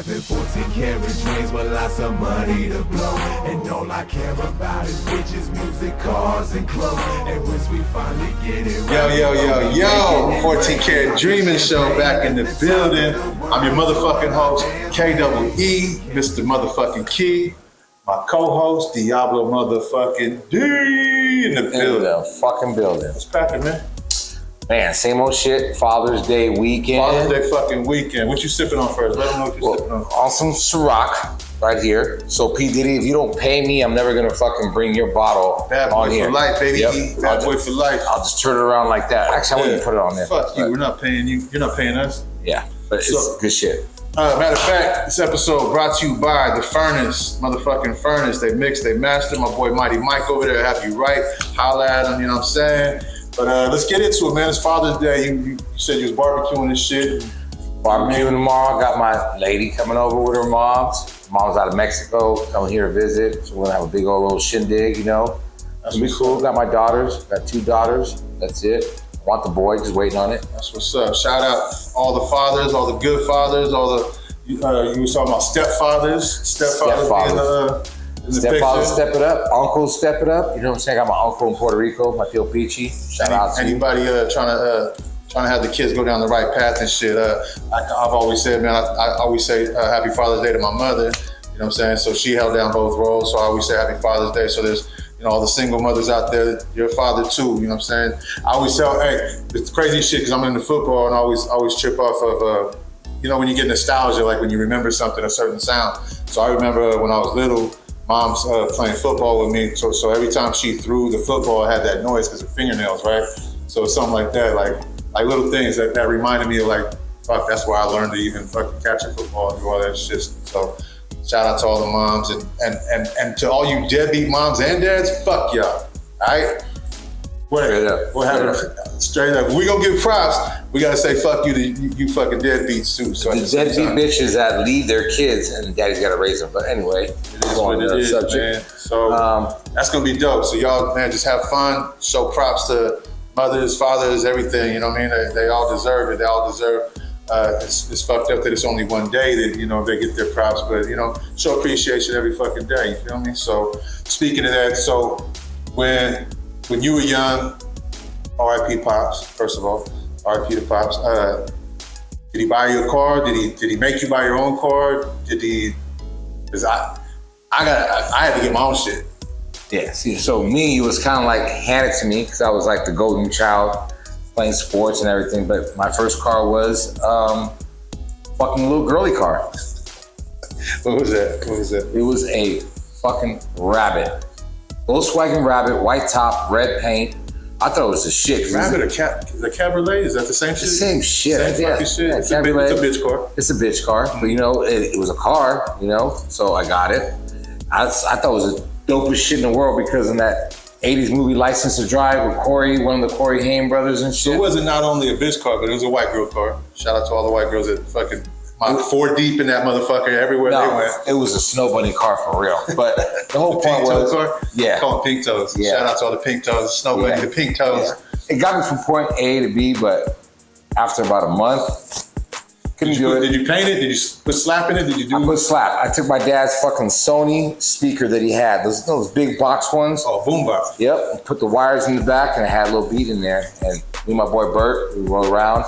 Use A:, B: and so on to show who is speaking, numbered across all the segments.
A: having 14 karat dreams with lots of money to blow. And all I care about is bitches, music, cars, and clothes. And once we finally get it right,
B: Yo, 14 Karat Dreamin Show back in the building. I'm your motherfucking host, KEE, Mr. Motherfucking Key. My co-host, Diablo motherfucking D in the building.
C: In the fucking building.
B: What's cracking, man?
C: Man, same old shit. Father's Day weekend.
B: Father's Day fucking weekend. What you sipping on first? Let them know what you're sipping on.
C: On some Ciroc right here. So P. Diddy, if you don't pay me, I'm never gonna fucking bring your bottle
B: Bad
C: on
B: boy
C: here.
B: for life, baby.
C: Yep.
B: Bad boy for life.
C: I'll just turn it around like that. Actually, I wouldn't put it on there.
B: Fuck you. We're not paying you. You're not paying us.
C: Yeah, but it's good shit.
B: Matter of fact, this episode brought to you by The Furnace, motherfucking Furnace. They mix, they master. My boy Mighty Mike over there, have you right. Holla at him, you know what I'm saying? But let's get into it, man. It's Father's Day. You said you was barbecuing this shit.
C: Barbecuing tomorrow. Got my lady coming over with her moms. Mom's out of Mexico, coming here to visit. So we're gonna have a big old little shindig, you know. That's gonna be cool. Got my daughters. Got 2 daughters. That's it. I want the boy, just waiting on it.
B: That's what's up. Shout out all the fathers, all the good fathers, all the you was talking about stepfathers in the
C: Stepfather,
B: picture.
C: step it up. Uncle, step it up. You know what I'm saying? I got my uncle in Puerto Rico, my Tio Peachy. Shout out to
B: anybody trying to have the kids go down the right path and shit. I've always said, man, I always say Happy Father's Day to my mother. You know what I'm saying? So she held down both roles. So I always say Happy Father's Day. So there's, you know, all the single mothers out there, your father too, you know what I'm saying? I always tell, hey, it's crazy shit because I'm into football and I always trip off of, you know, when you get nostalgia, like when you remember something, a certain sound. So I remember when I was little, mom's playing football with me. So every time she threw the football, it had that noise because of fingernails, right? So something like that, like little things that reminded me of like, fuck, that's where I learned to even fucking catch a football and do all that shit. So shout out to all the moms and to all you deadbeat moms and dads, fuck y'all, all right? We're having straight up. We gonna give props. We gotta say fuck you to you fucking deadbeats too. So
C: the deadbeat bitches that leave their kids and daddy's gotta raise them. But anyway,
B: it is what it is, man. So that's gonna be dope. So y'all, man, just have fun. Show props to mothers, fathers, everything. You know what I mean? They all deserve it. They all deserve. It's fucked up that it's only one day that, you know, they get their props, but, you know, show appreciation every fucking day. You feel me? So speaking of that, so when you were young, R.I.P. Pops, first of all, R.I.P. to Pops. Did he buy you a car? Did he make you buy your own car? Cause I had to get my own shit.
C: Yeah, see, so me, it was kind of like handed to me because I was like the golden child playing sports and everything. But my first car was fucking little girly car.
B: What was that?
C: It was a fucking Rabbit. Volkswagen Rabbit, white top, red paint. I thought it was the shit.
B: Rabbit, the Cabriolet, is that the same shit?
C: The same shit.
B: Same fucking shit.
C: Yeah,
B: it's a bitch car.
C: It's a bitch car, but you know, it was a car, you know, so I got it. I thought it was the dopest shit in the world because in that 80s movie License to Drive with Corey, one of the Corey Haim brothers and shit.
B: So it wasn't not only a bitch car, but it was a white girl car. Shout out to all the white girls that fucking 4 deep in that motherfucker everywhere they went.
C: It was a Snow Bunny car for real. But the whole point was,
B: car?
C: Yeah.
B: Call them pink toes.
C: Yeah.
B: Shout out to all the pink toes. Snow Bunny, the pink toes.
C: Yeah. It got me from point A to B, but after about a month, couldn't do it.
B: Did you paint it? Did you put slap in it? Did you do?
C: I put slap. I took my dad's fucking Sony speaker that he had, those big box ones.
B: Oh, boombox.
C: Yep. Put the wires in the back and I had a little beat in there. And me and my boy Bert, we rolled around.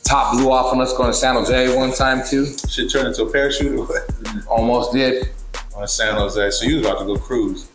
C: Top blew off on us going to San Jose one time too.
B: Shit turned into a parachute or what?
C: Almost did.
B: On San Jose. So you was about to go cruise.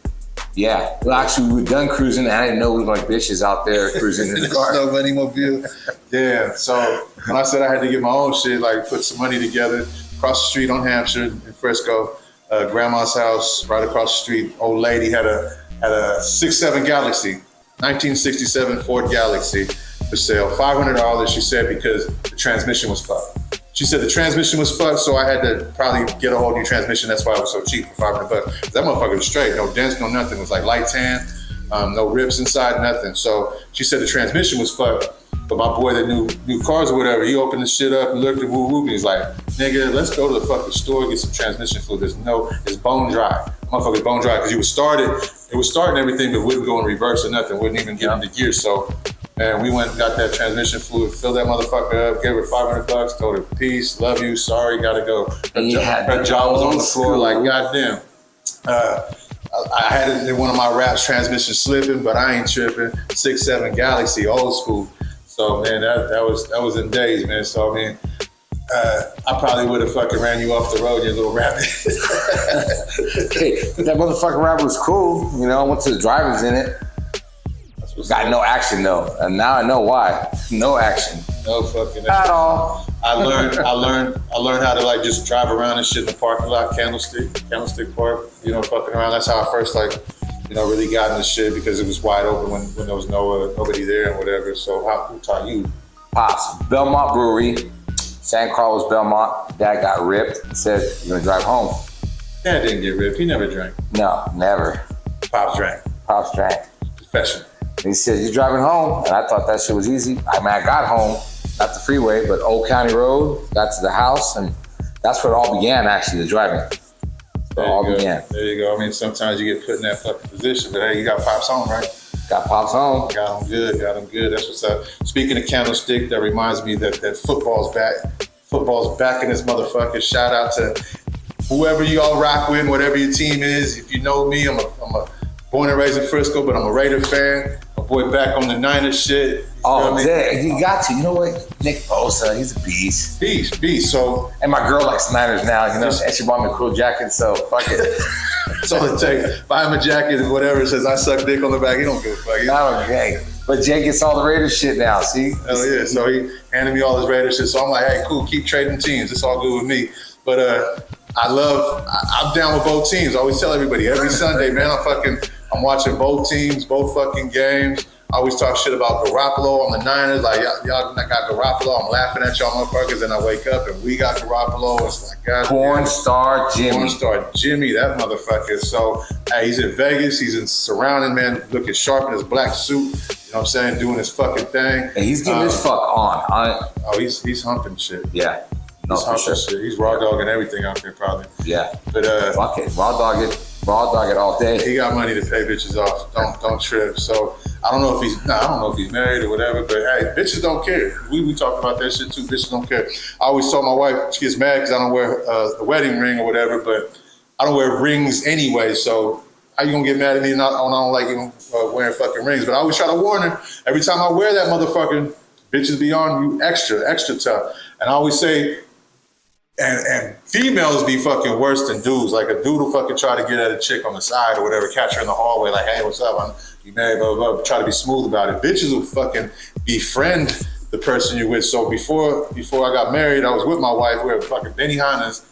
C: Yeah. Well, actually, we were done cruising and I didn't know we were like bitches out there cruising in the car.
B: Snow Bunny mobile. Yeah. So when I said I had to get my own shit, like put some money together, across the street on Hampshire in Frisco, grandma's house right across the street, old lady had a 67 Galaxy, 1967 Ford Galaxy for sale. $500, she said, because the transmission was fucked. She said the transmission was fucked, so I had to probably get a whole new transmission. That's why it was so cheap for $500. That motherfucker was straight, no dents, no nothing. It was like light tan, no rips inside, nothing. So she said the transmission was fucked. But my boy that knew cars or whatever, he opened the shit up and looked at woo and he's like, nigga, let's go to the fucking store, get some transmission fluid. It's bone dry. Motherfucker's bone dry because it was starting everything, but wouldn't go in reverse or nothing, wouldn't even get into gear. So And we went and got that transmission fluid, filled that motherfucker up, gave her $500, told her, peace, love you, sorry, gotta go. Her jaw was on the floor like, goddamn. I had it in one of my raps, transmission slipping, but I ain't tripping. 6'7" Galaxy, old school. So, man, that was in days, man. So, I mean, I probably would have fucking ran you off the road, you little rabbit.
C: Hey, that motherfucking rap was cool. You know, I went to the drive-ins in it. Got no action though, and now I know why. No action.
B: No fucking
C: at all.
B: I learned how to like just drive around and shit in the parking lot, Candlestick Park. You know, fucking around. That's how I first really got into shit because it was wide open when there was nobody there and whatever. So who taught you?
C: Pops, Belmont Brewery, San Carlos, Belmont. Dad got ripped. He said, "You're gonna drive home."
B: Dad didn't get ripped. He never drank.
C: No, never.
B: Pops drank.
C: Pops drank.
B: Professional.
C: And he said, "You're driving home," and I thought that shit was easy. I mean, I got home, not the freeway, but Old County Road. Got to the house, and that's where it all began. Actually, the driving. It all began.
B: There you go. I mean, sometimes you get put in that fucking position, but hey, you got Pops home, right?
C: Got Pops home.
B: Got him good. That's what's up. Speaking of Candlestick, that reminds me that football's back. Football's back in this motherfucker. Shout out to whoever you all rock with, whatever your team is. If you know me, I'm a born and raised in Frisco, but I'm a Raider fan. My boy back on the Niners shit.
C: Oh, damn, you got to. You know what? Nick Bosa, he's a beast.
B: Beast. So,
C: and my girl likes Niners now, you know, and she bought me a cool jacket, so fuck it.
B: That's all it takes. Buy him a jacket and whatever it says, I suck dick on the back. He don't give a fuck.
C: Okay. But Jay gets all the Raiders shit now, see?
B: Hell yeah. So he handed me all his Raiders shit. So I'm like, hey, cool, keep trading teams. It's all good with me. But I'm down with both teams. I always tell everybody, every Sunday, man, I'm watching both teams, both fucking games. I always talk shit about Garoppolo on the Niners. Like, y'all got Garoppolo. I'm laughing at y'all motherfuckers. And I wake up and we got Garoppolo. It's like, God.
C: Porn star Jimmy,
B: that motherfucker. So, hey, he's in Vegas. He's in surrounding, man, looking sharp in his black suit. You know what I'm saying? Doing his fucking thing.
C: And he's getting his fuck on.
B: Oh, he's humping shit.
C: Yeah. No,
B: he's humping shit. He's raw dogging everything out there, probably.
C: Yeah.
B: But
C: fuck it. Raw dog it all day.
B: He got money to pay bitches off. Don't trip. So I don't know if he's married or whatever, but hey, bitches don't care. We talked about that shit too. Bitches don't care. I always told my wife, she gets mad because I don't wear a wedding ring or whatever, but I don't wear rings anyway. So how you gonna get mad at me? I don't like wearing fucking rings, but I always try to warn her. Every time I wear that motherfucker, bitches be on you extra tough. And I always say, and females be fucking worse than dudes. Like a dude will fucking try to get at a chick on the side or whatever, catch her in the hallway, like, hey, what's up? You married, blah, blah, blah. Try to be smooth about it. Bitches will fucking befriend the person you're with. So before I got married, I was with my wife. We were fucking Benihana's.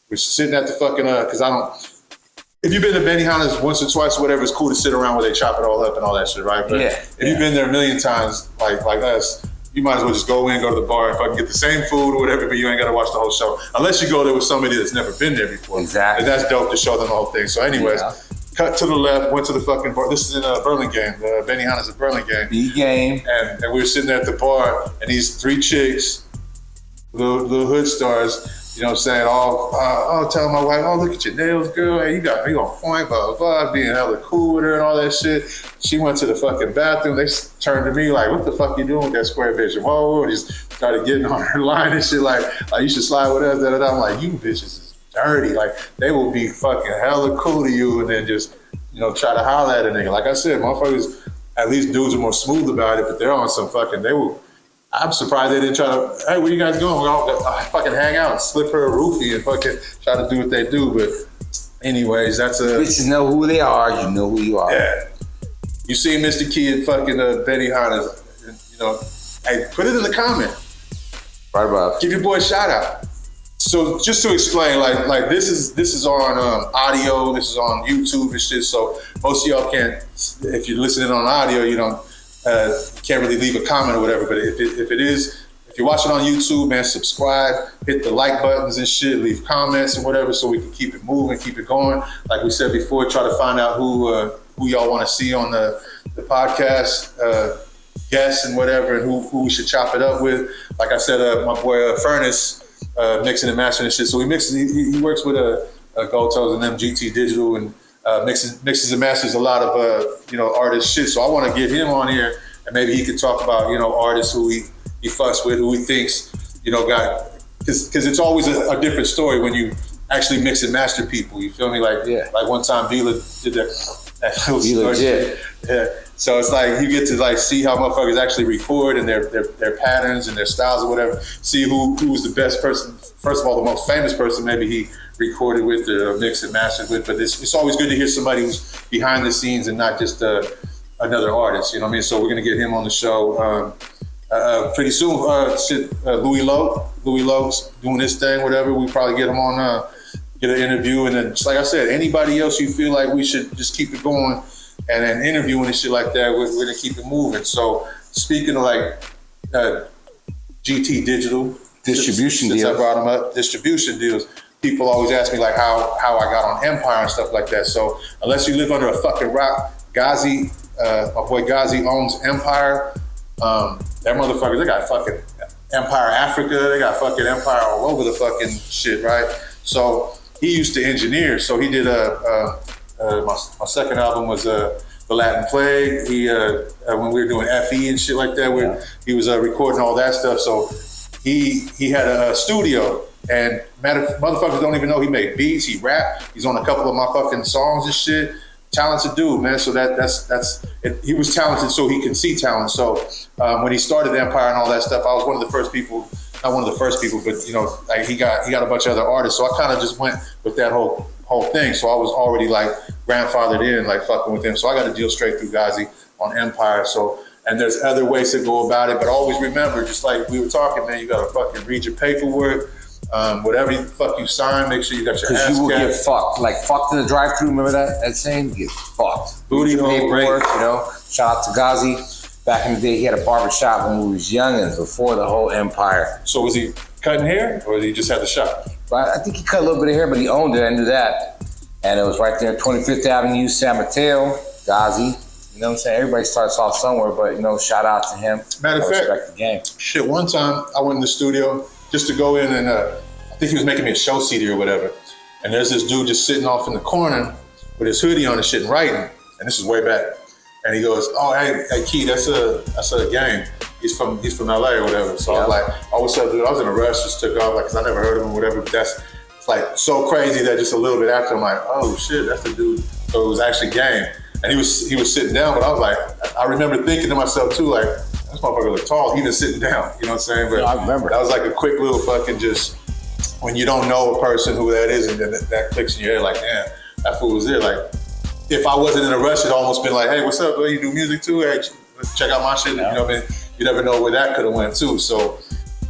B: We're sitting at the fucking, if you've been to Benihana's once or twice or whatever, it's cool to sit around where they chop it all up and all that shit, right? But if you've been there a million times, like us, you might as well just go to the bar and fucking get the same food or whatever, but you ain't got to watch the whole show. Unless you go there with somebody that's never been there before.
C: Exactly.
B: And that's dope to show them the whole thing. So anyways, cut to the left, went to the fucking bar. This is in Burlingame. Benihana's in Burlingame.
C: B-game.
B: And we were sitting there at the bar, and these three chicks, little hood stars, you know what I'm saying, all telling my wife, oh, look at your nails, girl. Hey, you got me on point, blah, blah, blah, being hella cool with her and all that shit. She went to the fucking bathroom. They turned to me like, what the fuck you doing with that square bitch? Whoa, and just started getting on her line and shit like you should slide with us, da-da-da. I'm like, you bitches is dirty. Like, they will be fucking hella cool to you and then just, try to holler at a nigga. Like I said, motherfuckers, at least dudes are more smooth about it, but they're on some fucking, I'm surprised they didn't try to, hey, where you guys going? We're all fucking hang out and slip her a roofie and fucking try to do what they do. But anyways, that's
C: bitches know who they are. You know who you are.
B: Yeah. You see MR.KEE at fucking Benihana's, hey, put it in the comment.
C: Right above.
B: Give your boy a shout out. So just to explain, like this is on audio, this is on YouTube and shit. So most of y'all can't, if you're listening on audio, you can't really leave a comment or whatever, but if you're watching on YouTube, man, subscribe, hit the like buttons and shit, leave comments and whatever so we can keep it moving, keep it going. Like we said before, try to find out who y'all want to see on the podcast, guests and whatever, and who we should chop it up with. Like I said, my boy Furnace, mixing and mastering and shit. So he works with Gotos and them GT Digital and mixes and masters a lot of artist shit. So I want to get him on here and maybe he could talk about, you know, artists who he fucks with, who he thinks, you know, got, because it's always a different story when you actually mix and master people. You feel me? Like one time Vila did that little story. Yeah. So it's like you get to like see how motherfuckers actually record and their patterns and their styles or whatever. See who's the best person. First of all, the most famous person maybe he recorded with or mixed and mastered with. But it's always good to hear somebody who's behind the scenes and not just another artist. You know what I mean? So we're gonna get him on the show pretty soon. Louis Lowe's doing his thing, whatever. We probably get him on. Get an interview, and then just like I said, anybody else you feel like we should just keep it going and then interviewing and shit like that, we're gonna keep it moving. So speaking of like GT Digital
C: distribution
B: since
C: deals,
B: I brought them up, distribution deals. People always ask me like how I got on Empire and stuff like that. So unless you live under a fucking rock, Ghazi, my boy Ghazi owns Empire. That motherfucker, they got fucking Empire Africa, they got fucking Empire all over the fucking shit, right? So he used to engineer, so he did my second album was The Latin Plague. He when we were doing FE and shit like that, he was recording all that stuff. So he had a studio, and motherfuckers don't even know he made beats. He rapped. He's on a couple of my fucking songs and shit. Talented dude, man. So that's it. He was talented, so he can see talent. So when he started Empire and all that stuff, I was one of the first people. Not one of the first people, but you know, like he got a bunch of other artists. So I kind of just went with that whole thing. So I was already like grandfathered in, like fucking with him. So I got a deal straight through Ghazi on Empire. So, and there's other ways to go about it, but always remember, just like we were talking, man, you gotta fucking read your paperwork. Whatever the fuck you sign, make sure you got your ass.
C: Because you will get fucked. Like fucked in the drive-thru. Remember that saying? You get fucked.
B: Booty hole
C: paperwork. You know. Shout out to Ghazi. Back in the day, he had a barbershop when we was youngins, before the whole Empire.
B: So was he cutting hair, or he just had the shop?
C: But I think he cut a little bit of hair, but he owned it. I knew that. And it was right there, 25th Avenue, San Mateo, Ghazi. You know what I'm saying? Everybody starts off somewhere, but you know, shout out to him.
B: Matter of fact,
C: respect the game.
B: Shit, one time I went in the studio just to go in and I think he was making me a show CD or whatever. And there's this dude just sitting off in the corner with his hoodie on and shit and writing. And this is way back. And he goes, "Oh, hey, Key, that's a game. He's from LA or whatever." So I was like, "Oh, what's up, dude?" I was in a rush, just took off, like, cause I never heard of him or whatever. But it's like so crazy that just a little bit after, I'm like, "Oh shit, that's the dude." So it was actually game, and he was sitting down. But I was like, I remember thinking to myself too, like, this motherfucker look tall, even sitting down. You know what I'm saying? But
C: I remember
B: that was like a quick little fucking just when you don't know a person who that is, and then that clicks in your head, like, damn, that fool was there, like. If I wasn't in a rush, it'd almost been like, "Hey, what's up, bro? You do music too? Hey, check out my shit."
C: Yeah.
B: You know what I mean? You never know where that could have went too. So,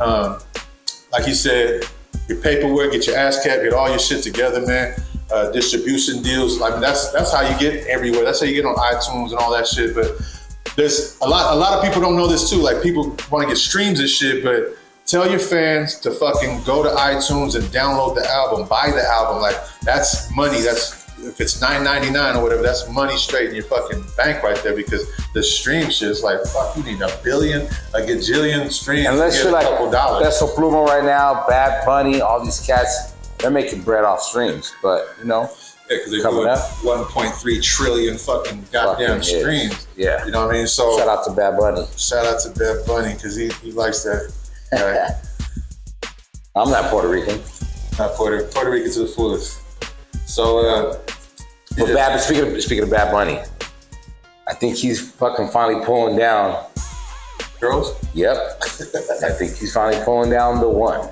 B: like you said, your paperwork, get your ass cap, get all your shit together, man. Distribution deals, I mean, that's how you get everywhere. That's how you get on iTunes and all that shit. But there's a lot of people don't know this too. Like people want to get streams and shit, but tell your fans to fucking go to iTunes and download the album, buy the album. Like that's money. If it's $9.99 or whatever, that's money straight in your fucking bank right there, because the stream shit is like, fuck, you need a billion, a gajillion streams.
C: Unless you're like Peso Pluma right now, Bad Bunny, all these cats, they're making bread off streams. But, you know,
B: yeah, because they're doing 1.3 trillion fucking goddamn streams.
C: Yeah.
B: You know what I mean? So
C: shout out to Bad Bunny.
B: Shout out to Bad Bunny, because he likes that. Right?
C: I'm not Puerto Rican.
B: Not Puerto Rican to the fullest. So,
C: but speaking of Bad Bunny, I think he's fucking finally pulling down
B: girls.
C: Yep, I think he's finally pulling down the one.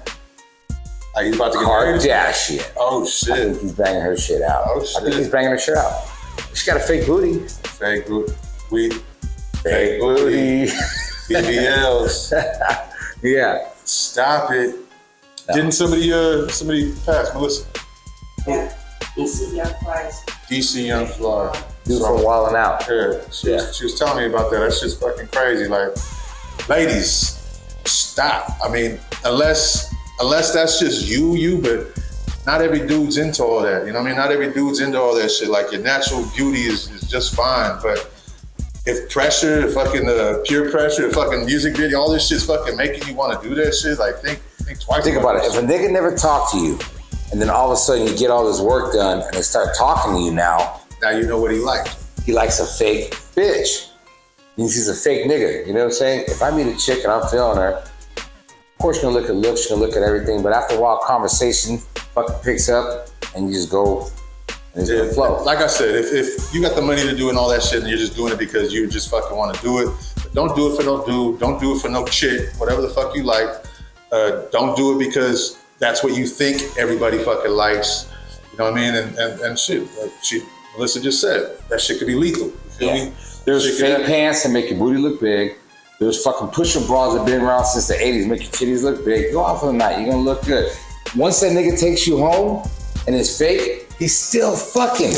B: Are you about to get
C: Kardashian?
B: Oh shit!
C: I think he's banging her shit out.
B: Oh shit!
C: I think he's banging her shit out. She's got a fake booty.
B: Fake booty.
C: Fake booty.
B: BBLs.
C: Yeah.
B: Stop it. No. Didn't somebody pass, Melissa?
D: Yeah. DC Young Flies.
B: DC Young Fly.
C: Dude from Wildin' Out.
B: Yeah, she was telling me about that. That's just fucking crazy. Like, ladies, stop. I mean, unless that's just you, but not every dude's into all that. You know what I mean? Not every dude's into all that shit. Like, your natural beauty is just fine. But if pressure, fucking peer pressure, fucking music video, all this shit's fucking making you want to do that shit, like, think twice.
C: Think about it. If a nigga never talked to you, and then all of a sudden you get all this work done and they start talking to you now.
B: Now you know what he likes.
C: He likes a fake bitch. He's a fake nigga, you know what I'm saying? If I meet a chick and I'm feeling her, of course she's gonna look at looks, she's gonna look at everything, but after a while, conversation fucking picks up and you just go, and it's gonna flow.
B: Like I said, if you got the money to do and all that shit and you're just doing it because you just fucking want to do it, but don't do it for no dude, don't do it for no chick, whatever the fuck you like. Don't do it because that's what you think everybody fucking likes. You know what I mean? And shit, Melissa just said, that shit could be lethal. You feel me?
C: There's fake pants that make your booty look big. There's fucking push-up bras that have been around since the 80s, make your titties look big. Go out for the night, you're gonna look good. Once that nigga takes you home and it's fake, he's still fucking.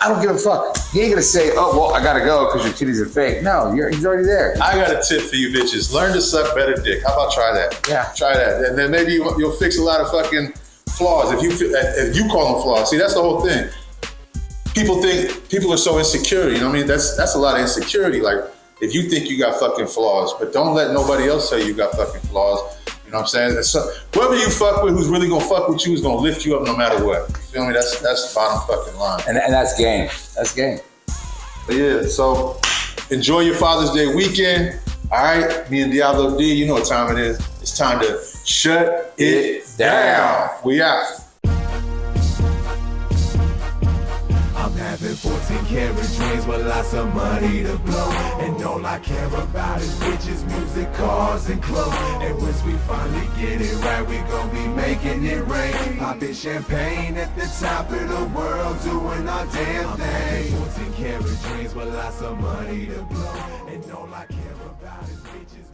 C: I don't give a fuck. He ain't gonna say, oh, well, I gotta go because your titties are fake. No, he's already there.
B: I got a tip for you bitches. Learn to suck better dick. How about try that?
C: Yeah.
B: Try that. And then maybe you'll fix a lot of fucking flaws. If you call them flaws. See, that's the whole thing. People are so insecure, you know what I mean? That's a lot of insecurity. Like, if you think you got fucking flaws, but don't let nobody else say you got fucking flaws. You know what I'm saying? So, whoever you fuck with who's really gonna fuck with you is gonna lift you up no matter what. You feel me? That's the bottom fucking line.
C: And that's game. That's game.
B: But yeah, so enjoy your Father's Day weekend. All right, me and Diablo D, you know what time it is. It's time to shut it down. We out.
A: I'm having 14-karat dreams with lots of money to blow. And all I care about is bitches, music, cars, and clothes. And once we finally get it right, we gon' be making it rain. Popping champagne at the top of the world, doing our damn thing. 14-karat dreams with lots of money to blow. And all I care about is bitches.